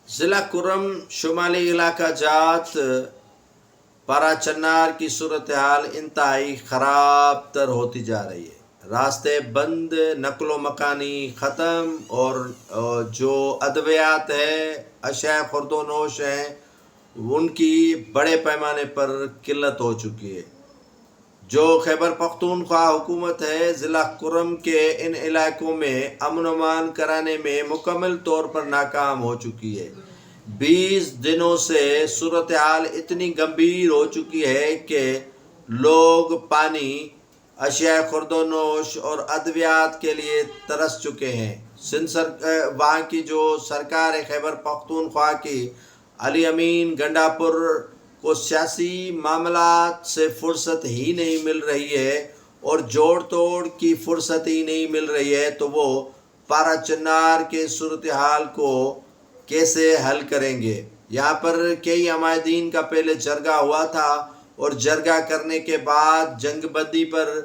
ضلع کرم شمالی علاقہ جات پارا چنار کی صورتحال انتہائی خراب تر ہوتی جا رہی ہے۔ راستے بند، نقل و مکانی ختم، اور جو ادویات ہے، اشیاء خورد و نوش ہیں، ان کی بڑے پیمانے پر قلت ہو چکی ہے۔ جو خیبر پختونخوا حکومت ہے، ضلع کرم کے ان علاقوں میں امن و امان کرانے میں مکمل طور پر ناکام ہو چکی ہے۔ 20 دنوں سے صورتحال اتنی گمبھیر ہو چکی ہے کہ لوگ پانی، اشیاء خورد و نوش اور ادویات کے لیے ترس چکے ہیں۔ وہاں کی جو سرکار ہے خیبر پختونخوا کی، علی امین گنڈاپور کو سیاسی معاملات سے فرصت ہی نہیں مل رہی ہے اور جوڑ توڑ کی فرصت ہی نہیں مل رہی ہے، تو وہ پارا چنار کے صورتحال کو کیسے حل کریں گے؟ یہاں پر کئی عمائدین کا پہلے جرگہ ہوا تھا، اور جرگہ کرنے کے بعد جنگ بندی پر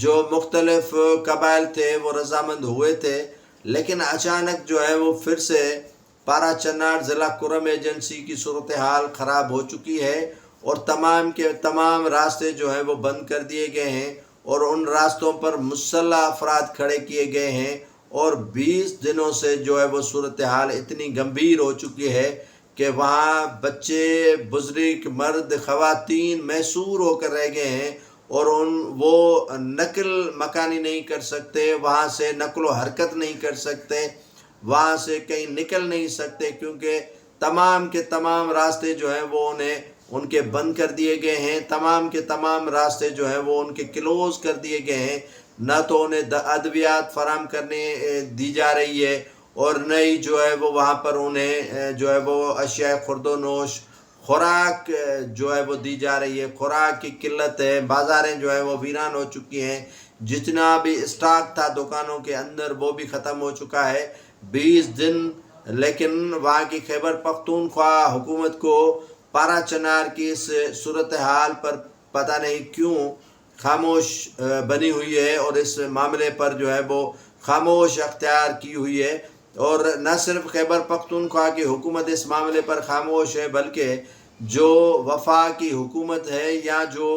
جو مختلف قبائل تھے وہ رضامند ہوئے تھے، لیکن اچانک جو ہے وہ پھر سے پارا چنار ضلع کرم ایجنسی کی صورتحال خراب ہو چکی ہے، اور تمام کے تمام راستے جو ہیں وہ بند کر دیے گئے ہیں، اور ان راستوں پر مسلح افراد کھڑے کیے گئے ہیں، اور 20 دنوں سے جو ہے وہ صورتحال اتنی گمبھیر ہو چکی ہے کہ وہاں بچے، بزرگ، مرد، خواتین محصور ہو کر رہ گئے ہیں، اور وہ نقل مکانی نہیں کر سکتے، وہاں سے نقل و حرکت نہیں کر سکتے، وہاں سے کہیں نکل نہیں سکتے، کیونکہ تمام کے تمام راستے جو ہیں وہ ان کے بند کر دیے گئے ہیں۔ تمام کے تمام راستے جو ہیں وہ ان کے کلوز کر دیے گئے ہیں۔ نہ تو انہیں ادویات فراہم کرنے دی جا رہی ہے، اور نہ ہی جو ہے وہ وہاں پر انہیں جو ہے وہ اشیاء خورد و نوش، خوراک جو ہے وہ دی جا رہی ہے۔ خوراک کی قلت ہے، بازاریں جو ہے وہ ویران ہو چکی ہیں، جتنا بھی اسٹاک تھا دکانوں کے اندر وہ بھی ختم ہو چکا ہے۔ 20 دن، لیکن وہاں کی خیبر پختونخوا حکومت کو پارا چنار کی اس صورتحال پر پتہ نہیں کیوں خاموش بنی ہوئی ہے، اور اس معاملے پر جو ہے وہ خاموش اختیار کی ہوئی ہے۔ اور نہ صرف خیبر پختونخوا کی حکومت اس معاملے پر خاموش ہے، بلکہ جو وفاقی حکومت ہے یا جو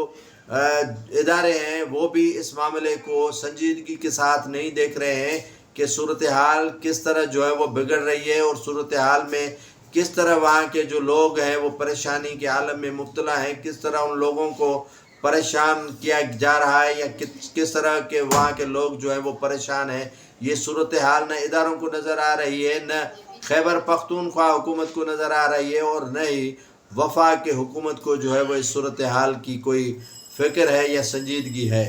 ادارے ہیں وہ بھی اس معاملے کو سنجیدگی کے ساتھ نہیں دیکھ رہے ہیں کہ صورتحال کس طرح جو ہے وہ بگڑ رہی ہے، اور صورتحال میں کس طرح وہاں کے جو لوگ ہیں وہ پریشانی کے عالم میں مبتلا ہیں، کس طرح ان لوگوں کو پریشان کیا جا رہا ہے، یا کس طرح کے وہاں کے لوگ جو ہیں وہ پریشان ہیں۔ یہ صورتحال نہ اداروں کو نظر آ رہی ہے، نہ خیبر پختونخوا حکومت کو نظر آ رہی ہے، اور نہ ہی وفاق کے حکومت کو جو ہے وہ اس صورتحال کی کوئی فکر ہے یا سنجیدگی ہے۔